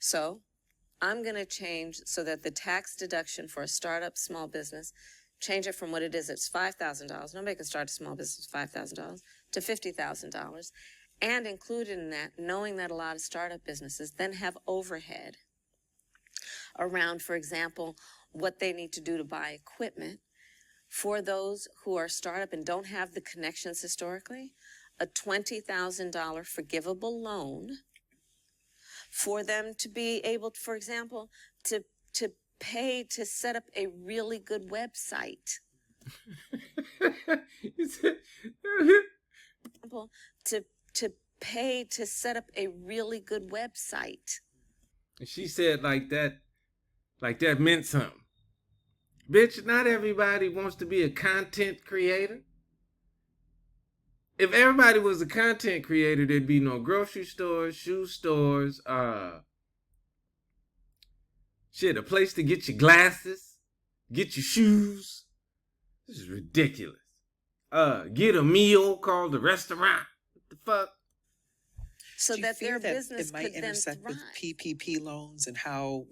So I'm going to change so that the tax deduction for a startup small business, change it from what it is, it's $5,000. Nobody can start a small business with $5,000 to $50,000. And included in that, knowing that a lot of startup businesses then have overhead around, for example, what they need to do to buy equipment. For those who are startup and don't have the connections historically, a $20,000 forgivable loan for them to be able, for example, to pay to set up a really good website. to pay to set up a really good website. She said like that meant something. Bitch, not everybody wants to be a content creator. If everybody was a content creator, there'd be no grocery stores, shoe stores, a place to get your glasses, get your shoes. This is ridiculous. Get a meal called a restaurant. What the fuck? So that their business it might could intersect then with thrive. PPP loans and how,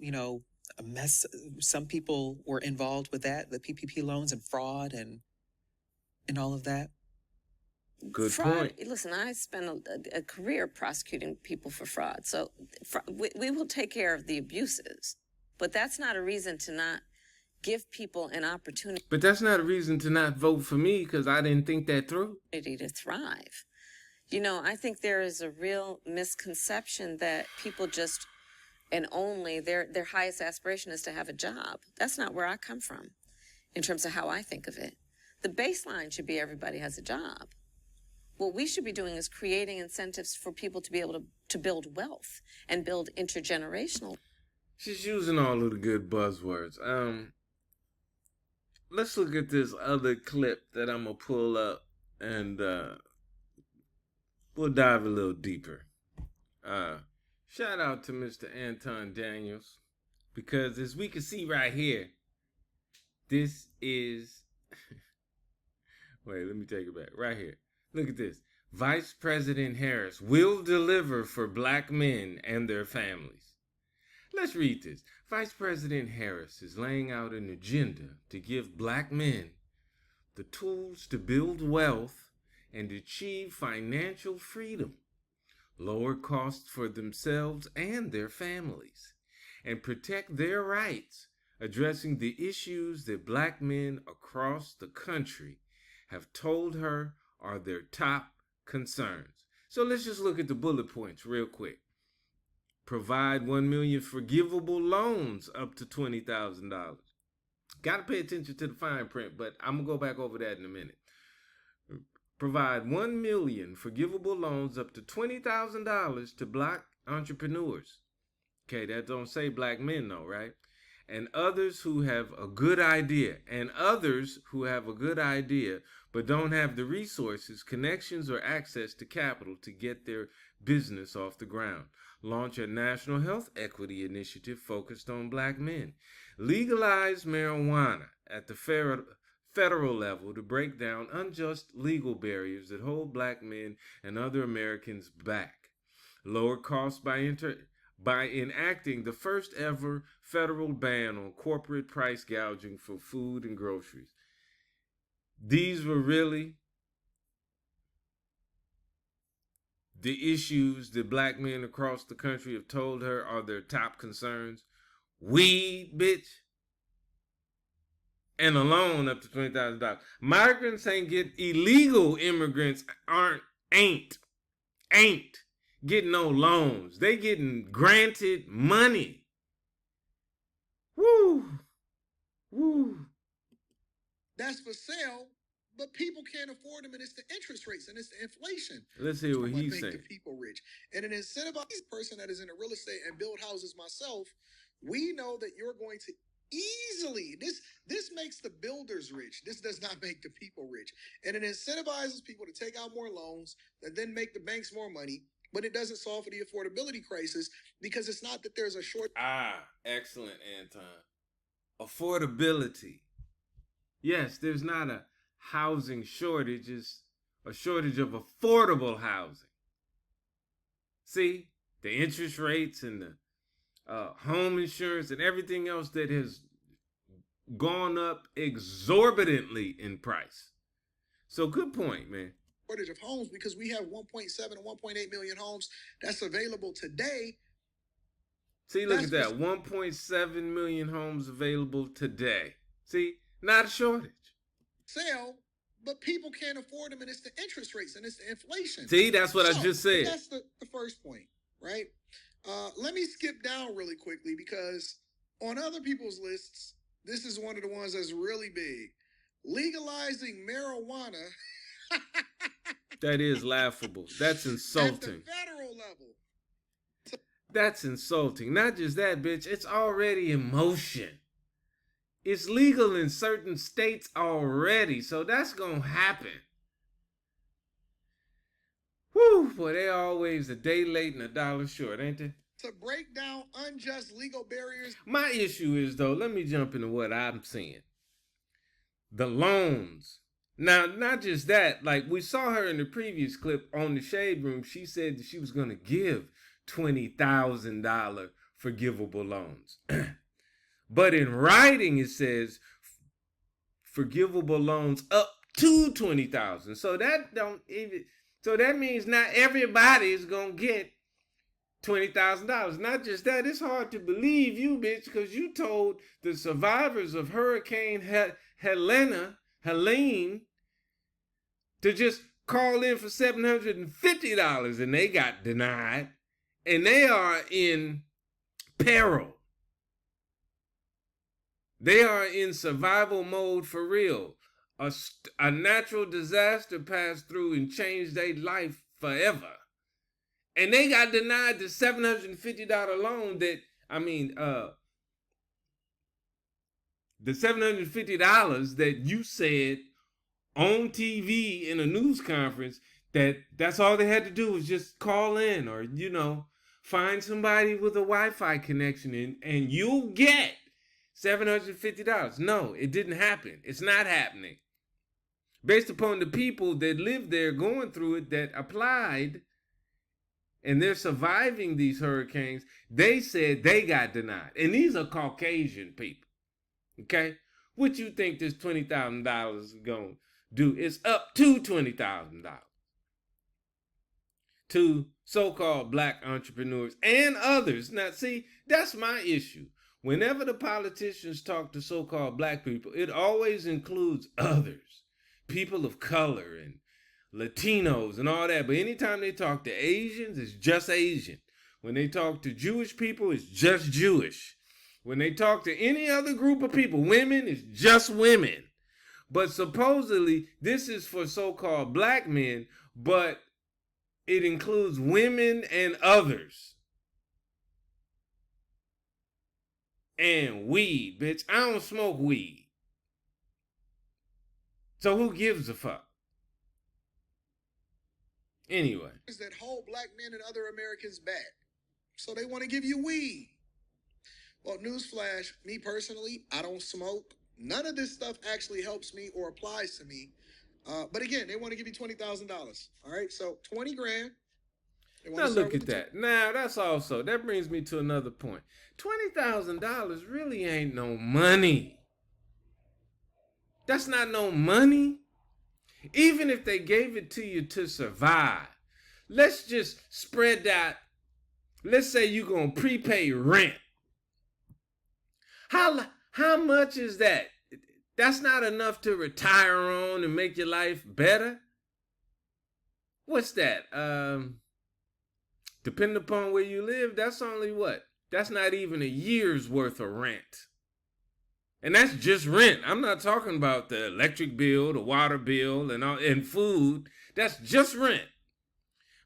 a mess. Some people were involved with that, the PPP loans and fraud and all of that. Good fraud, point. Listen, I spent a career prosecuting people for fraud. So we will take care of the abuses. But that's not a reason to not give people an opportunity. But that's not a reason to not vote for me because I didn't think that through. To thrive. I think there is a real misconception that people just, and only their highest aspiration is to have a job. That's not where I come from in terms of how I think of it. The baseline should be everybody has a job. What we should be doing is creating incentives for people to be able to build wealth and build intergenerational. She's using all of the good buzzwords. Let's look at this other clip that I'm going to pull up and we'll dive a little deeper. Shout out to Mr. Anton Daniels, because as we can see right here, this is... Wait, let me take it back. Right here. Look at this. Vice President Harris will deliver for black men and their families. Let's read this. Vice President Harris is laying out an agenda to give black men the tools to build wealth and achieve financial freedom, lower costs for themselves and their families, and protect their rights, addressing the issues that black men across the country have told her are their top concerns. So let's just look at the bullet points real quick. Provide 1 million forgivable loans up to $20,000. Got to pay attention to the fine print, but I'm going to go back over that in a minute. Provide 1 million forgivable loans up to $20,000 to black entrepreneurs. Okay, that don't say black men though, right? And others who have a good idea, but don't have the resources, connections, or access to capital to get their business off the ground. Launch a national health equity initiative focused on black men. Legalize marijuana at the federal level to break down unjust legal barriers that hold black men and other Americans back. Lower costs by enacting the first ever federal ban on corporate price gouging for food and groceries. These were really the issues that black men across the country have told her are their top concerns. Weed, bitch. And a loan up to $20,000. Migrants illegal immigrants ain't getting no loans. They getting granted money. Woo. That's for sale, but people can't afford them, and it's the interest rates and it's the inflation. Let's hear what he's saying. Make the people rich. And an incentivized person that is in the real estate and build houses myself, we know that you're going to easily, this makes the builders rich. This does not make the people rich. And it incentivizes people to take out more loans that then make the banks more money, but it doesn't solve for the affordability crisis because it's not that there's a short... Excellent, Anton. Affordability. Yes, there's not a housing shortage, it's a shortage of affordable housing. See, the interest rates and the home insurance, and everything else that has gone up exorbitantly in price. So good point, man. Shortage of homes because we have 1.7 and 1.8 million homes that's available today. See, look at that. 1.7 million homes available today. See, not a shortage. Sell, but people can't afford them, and it's the interest rates and it's the inflation. See, that's what I just said. That's the first point, right? Let me skip down really quickly because on other people's lists, this is one of the ones that's really big. Legalizing marijuana. That is laughable. That's insulting. At the federal level. That's insulting. Not just that, bitch. It's already in motion. It's legal in certain states already, so that's gonna happen. Whew, boy, they always a day late and a dollar short, ain't they? To break down unjust legal barriers. My issue is, though, let me jump into what I'm seeing. The loans. Now, not just that, like we saw her in the previous clip on the Shade Room, she said that she was gonna give $20,000 forgivable loans. But in writing, it says forgivable loans up to $20,000. So that means not everybody is gonna get $20,000. Not just that, it's hard to believe you, bitch, because you told the survivors of Hurricane Helene, to just call in for $750, and they got denied, and they are in peril. They are in survival mode for real. A natural disaster passed through and changed their life forever. And they got denied the $750 loan the $750 that you said on TV in a news conference that's all they had to do was just call in or, find somebody with a Wi-Fi connection and you'll get $750. No, it didn't happen. It's not happening. Based upon the people that live there going through it that applied and they're surviving these hurricanes, they said they got denied. And these are Caucasian people. Okay? What you think this $20,000 is going to do? It's up to $20,000 to so-called black entrepreneurs and others. Now, see, that's my issue. Whenever the politicians talk to so-called black people, it always includes others, people of color and Latinos and all that. But anytime they talk to Asians, it's just Asian. When they talk to Jewish people, it's just Jewish. When they talk to any other group of people, women, it's just women. But supposedly, this is for so-called black men, but it includes women and others. And weed, bitch. I don't smoke weed. So who gives a fuck? Anyway. That hold black men and other Americans back. So they want to give you weed. Well, newsflash, me personally, I don't smoke. None of this stuff actually helps me or applies to me. But again, they want to give you $20,000. All right, so 20 grand. Now look at that. Now that brings me to another point. $20,000 really ain't no money. That's not no money. Even if they gave it to you to survive, let's just spread that. Let's say you're going to prepay rent. How much is that? That's not enough to retire on and make your life better. What's that? Depending upon where you live, that's only what? That's not even a year's worth of rent. And that's just rent. I'm not talking about the electric bill, the water bill, and food. That's just rent.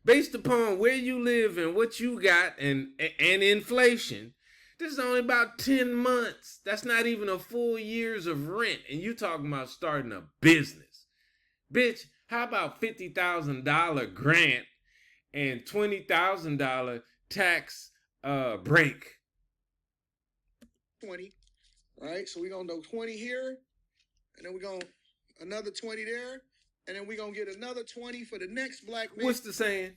Based upon where you live and what you got and inflation, this is only about 10 months. That's not even a full year's of rent. And you talking about starting a business. Bitch, how about $50,000 grant and $20,000 tax break? 20, right? So we're going to do 20 here, and then we're going to another 20 there, and then we're going to get another 20 for the next black man. What's the saying?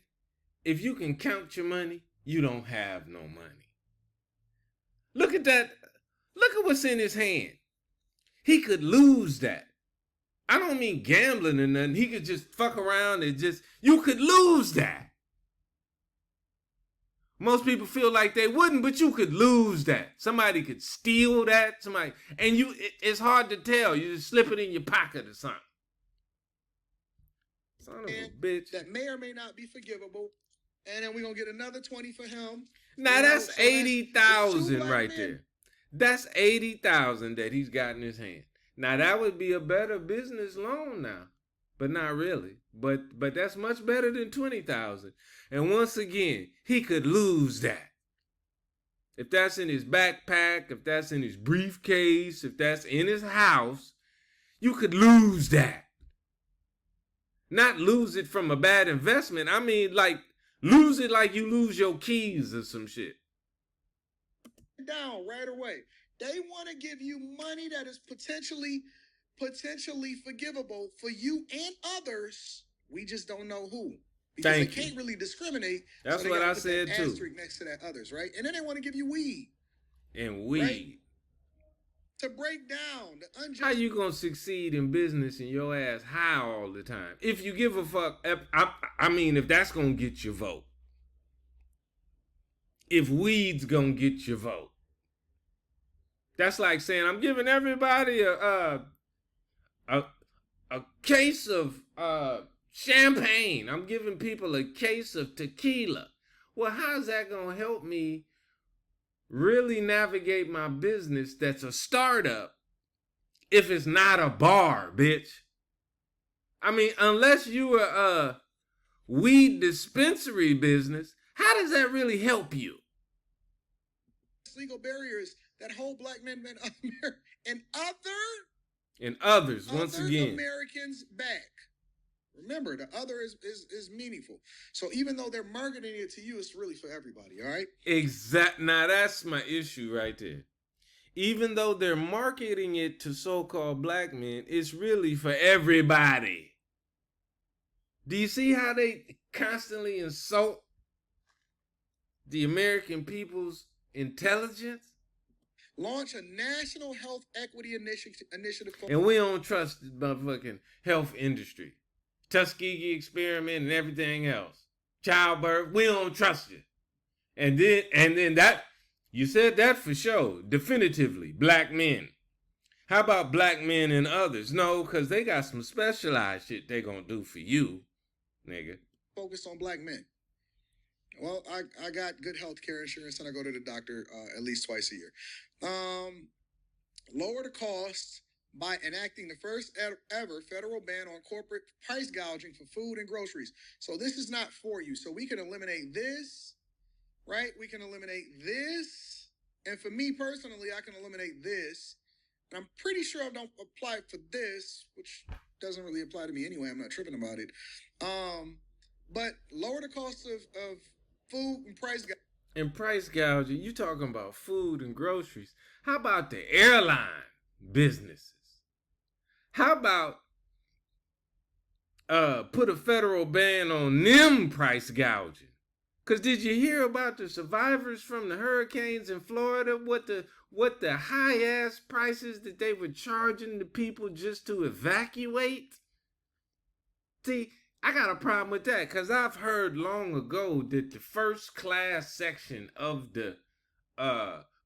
If you can count your money, you don't have no money. Look at that. Look at what's in his hand. He could lose that. I don't mean gambling or nothing. He could just fuck around and you could lose that. Most people feel like they wouldn't, but you could lose that. Somebody could steal that. It's hard to tell. You just slip it in your pocket or something. Son of a bitch. That may or may not be forgivable. And then we're going to get another 20 for him. Now that's 80,000 right there. That's 80,000 that he's got in his hand. Now that would be a better business loan now, but not really. But that's much better than 20,000. And once again, he could lose that. If that's in his backpack, if that's in his briefcase, if that's in his house, you could lose that. Not lose it from a bad investment. I mean, like, lose it like you lose your keys or some shit. Down right away. They want to give you money that is potentially forgivable for you and others. We just don't know who. Because they can't really discriminate. That's what I said too. Asterisk next to that others, right? And then they want to give you weed. And weed. Right? To break down the unjust. How you gonna succeed in business and your ass high all the time? If you give a fuck, I mean, if that's gonna get your vote. If weed's gonna get your vote. That's like saying I'm giving everybody a case of champagne. I'm giving people a case of tequila. Well, how's that gonna help me really navigate my business that's a startup if it's not a bar, bitch? I mean, unless you are a weed dispensary business, how does that really help you? Legal barriers that hold black men and others once again Americans back. Remember, the other is meaningful. So even though they're marketing it to you, it's really for everybody, all right? Now that's my issue right there. Even though they're marketing it to so-called black men, it's really for everybody. Do you see how they constantly insult the American people's intelligence? Launch a national health equity initiative. And we don't trust the motherfucking health industry. Tuskegee experiment and everything else. Childbirth, we don't trust you. And then that, you said that for sure. Definitively, black men. How about black men and others? No, because they got some specialized shit they gonna do for you, nigga. Focus on black men. Well, I got good health care insurance and I go to the doctor at least twice a year. Lower the costs by enacting the first ever federal ban on corporate price gouging for food and groceries. So this is not for you. So we can eliminate this, right? We can eliminate this. And for me personally, I can eliminate this. And I'm pretty sure I don't apply for this, which doesn't really apply to me anyway. I'm not tripping about it. But lower the cost of food and price gouging. And price gouging, you talking about food and groceries. How about the airline businesses? How about put a federal ban on them price gouging? Because did you hear about the survivors from the hurricanes in Florida? What the high ass prices that they were charging the people just to evacuate? See, I got a problem with that because I've heard long ago that the first class section of the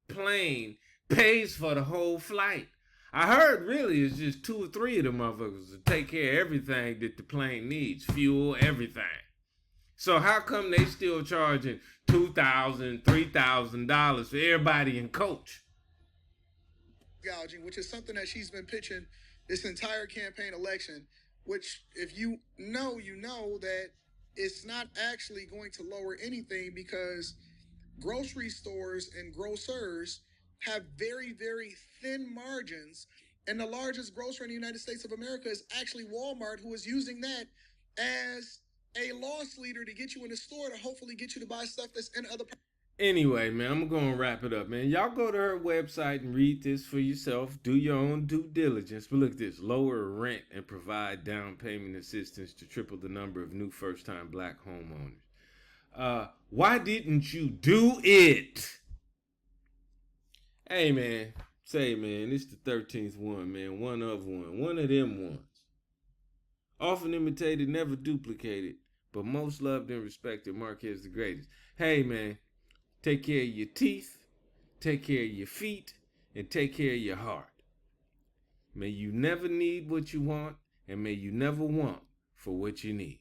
plane pays for the whole flight. I heard really it's just 2 or 3 of the motherfuckers to take care of everything that the plane needs, fuel, everything. So how come they still charging $2,000, $3,000 for everybody in coach? Gouging, which is something that she's been pitching this entire campaign election, which if you know that it's not actually going to lower anything because grocery stores and grocers have very, very thin margins. And the largest grocer in the United States of America is actually Walmart, who is using that as a loss leader to get you in the store to hopefully get you to buy stuff that's in other. Anyway, man, I'm going to wrap it up, man. Y'all go to her website and read this for yourself. Do your own due diligence. But look at this. Lower rent and provide down payment assistance to triple the number of new first-time black homeowners. Why didn't you do it? Hey, man. Say, man, it's the 13th one, man. One of one. One of them ones. Often imitated, never duplicated, but most loved and respected. Marquez the greatest. Hey, man, take care of your teeth, take care of your feet, and take care of your heart. May you never need what you want, and may you never want for what you need.